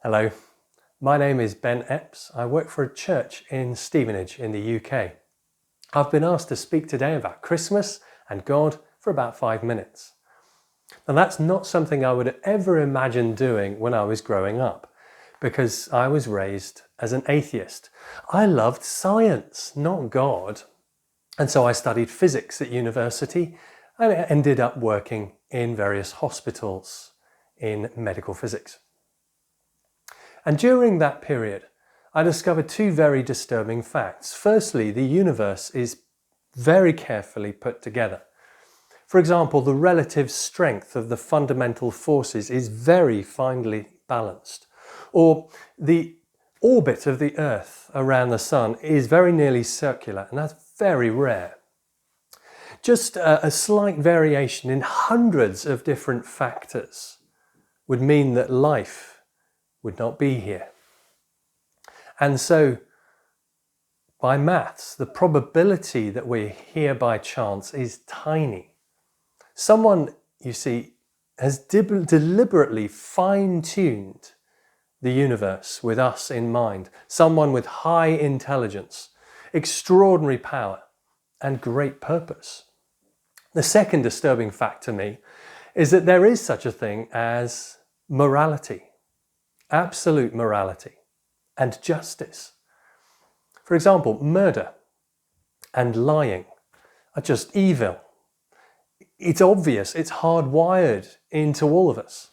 Hello, my name is Ben Epps. I work for a church in Stevenage in the UK. I've been asked to speak today about Christmas and God for about 5 minutes. Now that's not something I would ever imagine doing when I was growing up, because I was raised as an atheist. I loved science, not God. And so I studied physics at university and ended up working in various hospitals in medical physics. And during that period, I discovered two very disturbing facts. Firstly, the universe is very carefully put together. For example, the relative strength of the fundamental forces is very finely balanced. Or the orbit of the Earth around the Sun is very nearly circular, and that's very rare. Just a slight variation in hundreds of different factors would mean that life would not be here. And so, by maths, the probability that we're here by chance is tiny. Someone, you see, has deliberately fine-tuned the universe with us in mind. Someone with high intelligence, extraordinary power, and great purpose. The second disturbing fact to me is that there is such a thing as morality. Absolute morality and justice. For example, murder and lying are just evil. It's obvious, it's hardwired into all of us.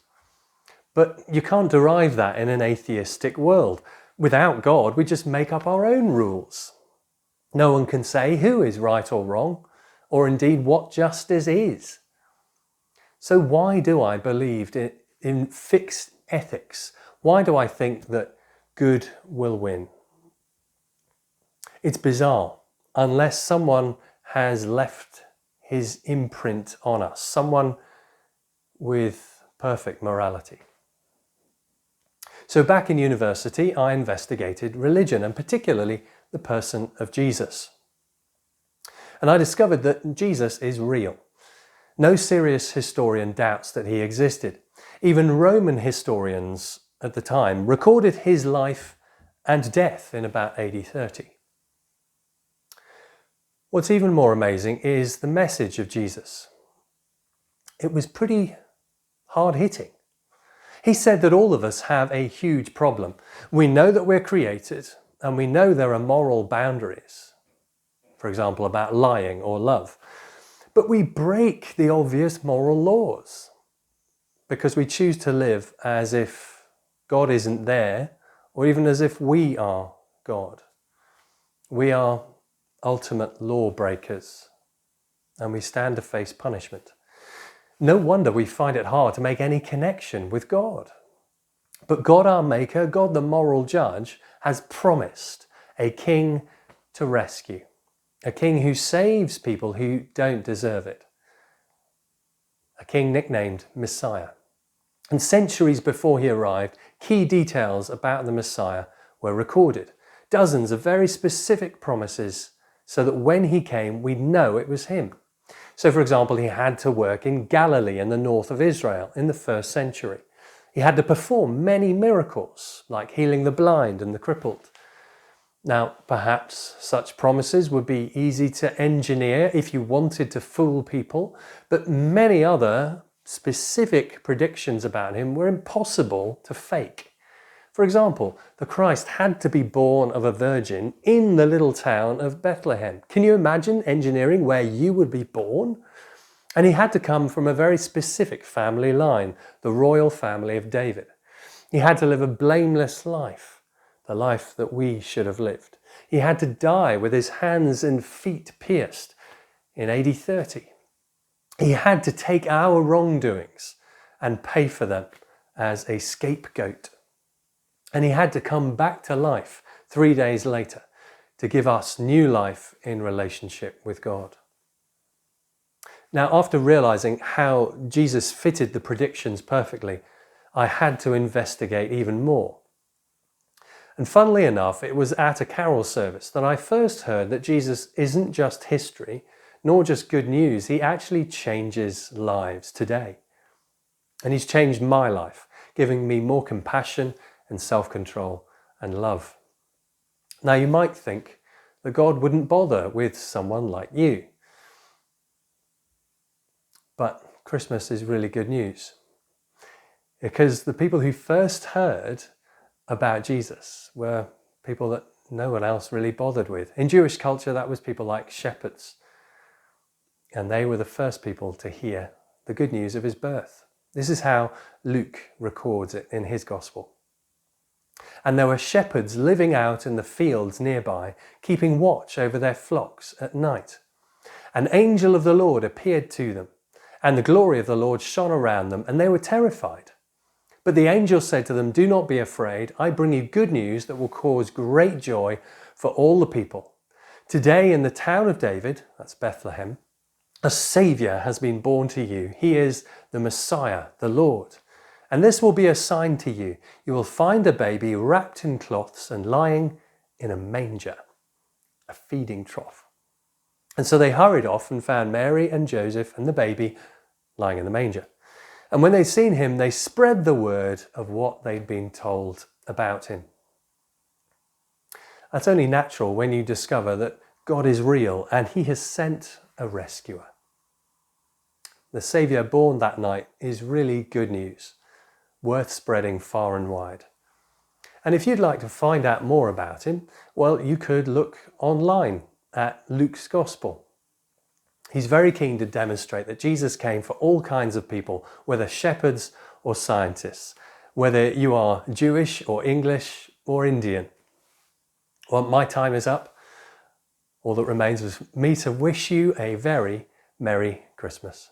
But you can't derive that in an atheistic world. Without God, we just make up our own rules. No one can say who is right or wrong, or indeed what justice is. So why do I believe in fixed ethics? Why do I think that good will win? It's bizarre, unless someone has left his imprint on us, someone with perfect morality. So back in university, I investigated religion, and particularly the person of Jesus. And I discovered that Jesus is real. No serious historian doubts that he existed. Even Roman historians at the time recorded his life and death in about AD 30. What's even more amazing is the message of Jesus. It was pretty hard-hitting. He said that all of us have a huge problem. We know that we're created, and we know there are moral boundaries, for example, about lying or love. But we break the obvious moral laws because we choose to live as if God isn't there, or even as if we are God. We are ultimate lawbreakers, and we stand to face punishment. No wonder we find it hard to make any connection with God. But God, our Maker, God the moral judge, has promised a king to rescue, a king who saves people who don't deserve it, a king nicknamed Messiah. And centuries before he arrived, key details about the Messiah were recorded. Dozens of very specific promises so that when he came, we'd know it was him. So, for example, he had to work in Galilee in the north of Israel in the 1st century. He had to perform many miracles, like healing the blind and the crippled. Now, perhaps such promises would be easy to engineer if you wanted to fool people, but many other specific predictions about him were impossible to fake. For example, the Christ had to be born of a virgin in the little town of Bethlehem. Can you imagine engineering where you would be born? And he had to come from a very specific family line, the royal family of David. He had to live a blameless life, the life that we should have lived. He had to die with his hands and feet pierced in AD 30. He had to take our wrongdoings and pay for them as a scapegoat. And he had to come back to life 3 days later to give us new life in relationship with God. Now, after realizing how Jesus fitted the predictions perfectly, I had to investigate even more. And funnily enough, it was at a carol service that I first heard that Jesus isn't just history, nor just good news. He actually changes lives today. And he's changed my life, giving me more compassion and self-control and love. Now you might think that God wouldn't bother with someone like you. But Christmas is really good news, because the people who first heard about Jesus were people that no one else really bothered with. In Jewish culture, that was people like shepherds. And they were the first people to hear the good news of his birth. This is how Luke records it in his gospel. And there were shepherds living out in the fields nearby, keeping watch over their flocks at night. An angel of the Lord appeared to them, and the glory of the Lord shone around them, and they were terrified. But the angel said to them, "Do not be afraid. I bring you good news that will cause great joy for all the people. Today in the town of David," that's Bethlehem, "a Saviour has been born to you. He is the Messiah, the Lord. And this will be a sign to you. You will find a baby wrapped in cloths and lying in a manger," a feeding trough. And so they hurried off and found Mary and Joseph and the baby lying in the manger. And when they'd seen him, they spread the word of what they'd been told about him. That's only natural when you discover that God is real and he has sent a rescuer. The Saviour born that night is really good news, worth spreading far and wide. And if you'd like to find out more about him, well, you could look online at Luke's Gospel. He's very keen to demonstrate that Jesus came for all kinds of people, whether shepherds or scientists, whether you are Jewish or English or Indian. Well, my time is up. All that remains is me to wish you a very Merry Christmas.